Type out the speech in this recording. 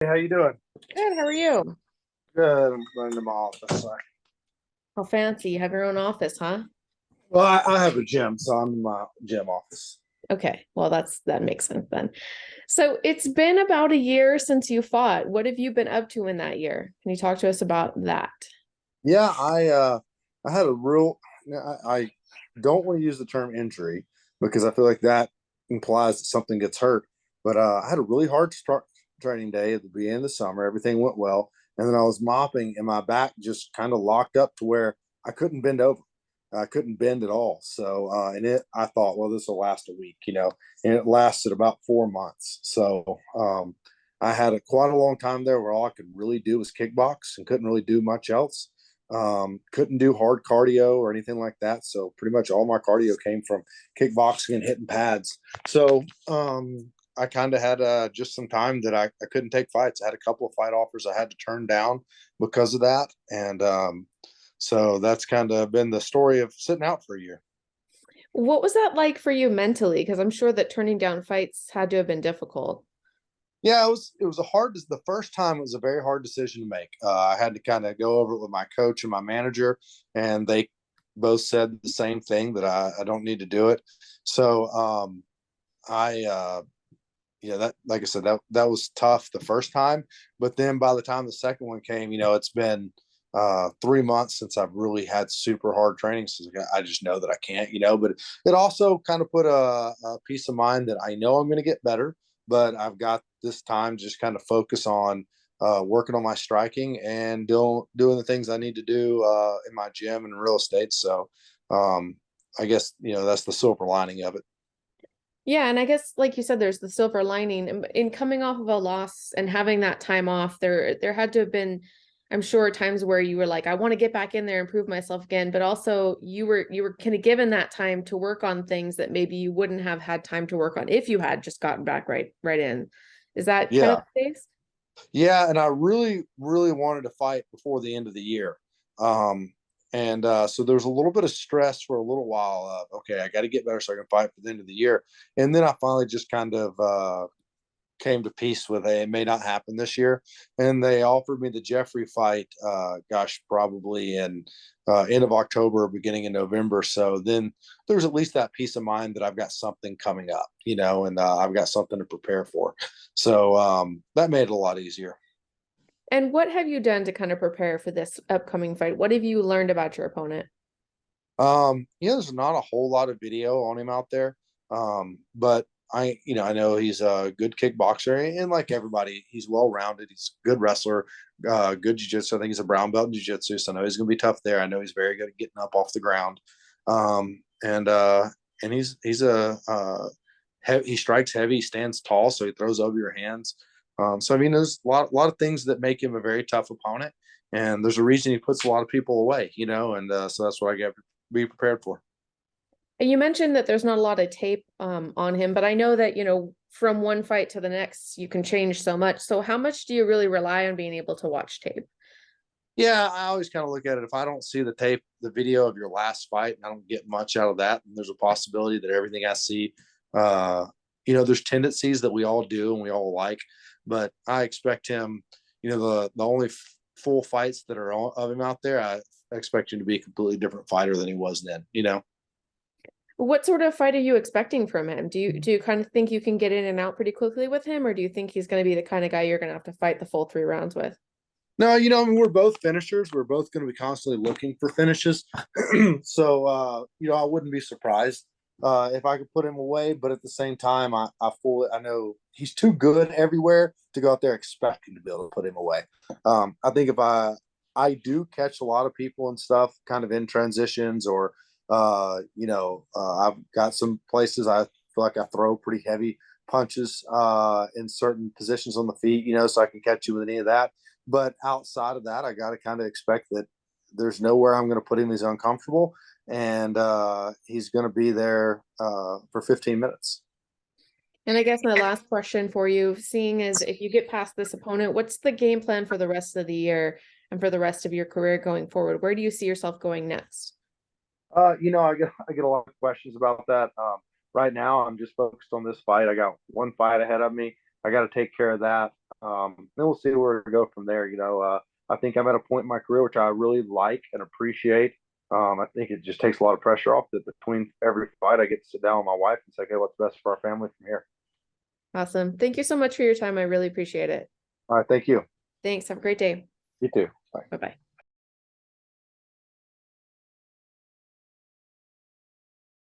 Hey, how you doing? Good. How are you? Good. I'm going to my office. How fancy. You have your own office, huh? Well, I have a gym, so I'm in my gym office. Okay. Well, that makes sense then. So it's been about a year since you fought. What have you been up to in that year? Can you talk to us about that? Yeah, I had a real. I don't want to use the term injury because I feel like that implies that something gets hurt. But I had a really hard start training day at the beginning of the summer. Everything went well, and then I was mopping, and my back just kind of locked up to where I couldn't bend over. I couldn't bend at all. So, I thought, well, this will last a week, and it lasted about 4 months. So, I had quite a long time there where all I could really do was kickbox and couldn't really do much else. Couldn't do hard cardio or anything like that. So pretty much all my cardio came from kickboxing and hitting pads. So I kind of had just some time that I couldn't take fights. I had a couple of fight offers I had to turn down because of that. And so that's kind of been the story of sitting out for a year. What was that like for you mentally? Because I'm sure that turning down fights had to have been difficult. Yeah, it was a hard. The first time it was a very hard decision to make. I had to kind of go over it with my coach and my manager, and they both said the same thing that I don't need to do it. So I yeah, that like I said, that was tough the first time, but then by the time the second one came, it's been 3 months since I've really had super hard training. So I just know that I can't, but it also kind of put a peace of mind that I know I'm going to get better, but I've got this time to just kind of focus on working on my striking and doing the things I need to do in my gym and real estate. So um, I guess that's the silver lining of it. Yeah, and I guess like you said, there's the silver lining. In coming off of a loss and having that time off, there had to have been, I'm sure, times where you were like, I want to get back in there and prove myself again, but also you were kind of given that time to work on things that maybe you wouldn't have had time to work on if you had just gotten back right in. Is that kind of Yeah. the case? Yeah, and I really, really wanted to fight before the end of the year. Um, and so there was a little bit of stress for a little while. Okay, I got to get better so I can fight for the end of the year. And then I finally just kind of came to peace with it. It may not happen this year. And they offered me the Jeffrey fight, gosh, probably in end of October, beginning of November. So then there's at least that peace of mind that I've got something coming up, and I've got something to prepare for. So that made it a lot easier. And what have you done to kind of prepare for this upcoming fight? What have you learned about your opponent? There's not a whole lot of video on him out there. But I know he's a good kickboxer and like everybody, he's well rounded. He's a good wrestler, good jiu-jitsu. I think he's a brown belt in jiu-jitsu. So I know he's gonna be tough there. I know he's very good at getting up off the ground. And he's he strikes heavy, he stands tall, so he throws over your hands. So I mean, there's a lot of things that make him a very tough opponent, and there's a reason he puts a lot of people away, and so that's what I get be prepared for. And you mentioned that there's not a lot of tape on him, but I know that, from one fight to the next, you can change so much. So how much do you really rely on being able to watch tape? Yeah, I always kind of look at it. If I don't see the tape, the video of your last fight, and I don't get much out of that, and there's a possibility that everything I see, uh, there's tendencies that we all do and we all like, but I expect him, the only full fights that are of him out there, I expect him to be a completely different fighter than he was then. What sort of fight are you expecting from him? Do you kind of think you can get in and out pretty quickly with him, or do you think he's going to be the kind of guy you're going to have to fight the full 3 rounds with? No, I mean, we're both finishers. We're both going to be constantly looking for finishes. So, I wouldn't be surprised if I could put him away. But at the same time, I know he's too good everywhere to go out there expecting to be able to put him away. I think if I do catch a lot of people and stuff kind of in transitions or, I've got some places I feel like I throw pretty heavy punches in certain positions on the feet, so I can catch you with any of that, but outside of that, I got to kind of expect that there's nowhere I'm going to put him. He's uncomfortable, and he's going to be there for 15 minutes. And I guess my last question for you, seeing as if you get past this opponent, what's the game plan for the rest of the year and for the rest of your career going forward? Where do you see yourself going next? I get a lot of questions about that. Right now, I'm just focused on this fight. I got one fight ahead of me. I got to take care of that. Then we'll see where to go from there. I think I'm at a point in my career which I really like and appreciate. I think it just takes a lot of pressure off that between every fight, I get to sit down with my wife and say, okay, what's best for our family from here? Awesome. Thank you so much for your time. I really appreciate it. All right. Thank you. Thanks. Have a great day. You too. Bye. Bye bye.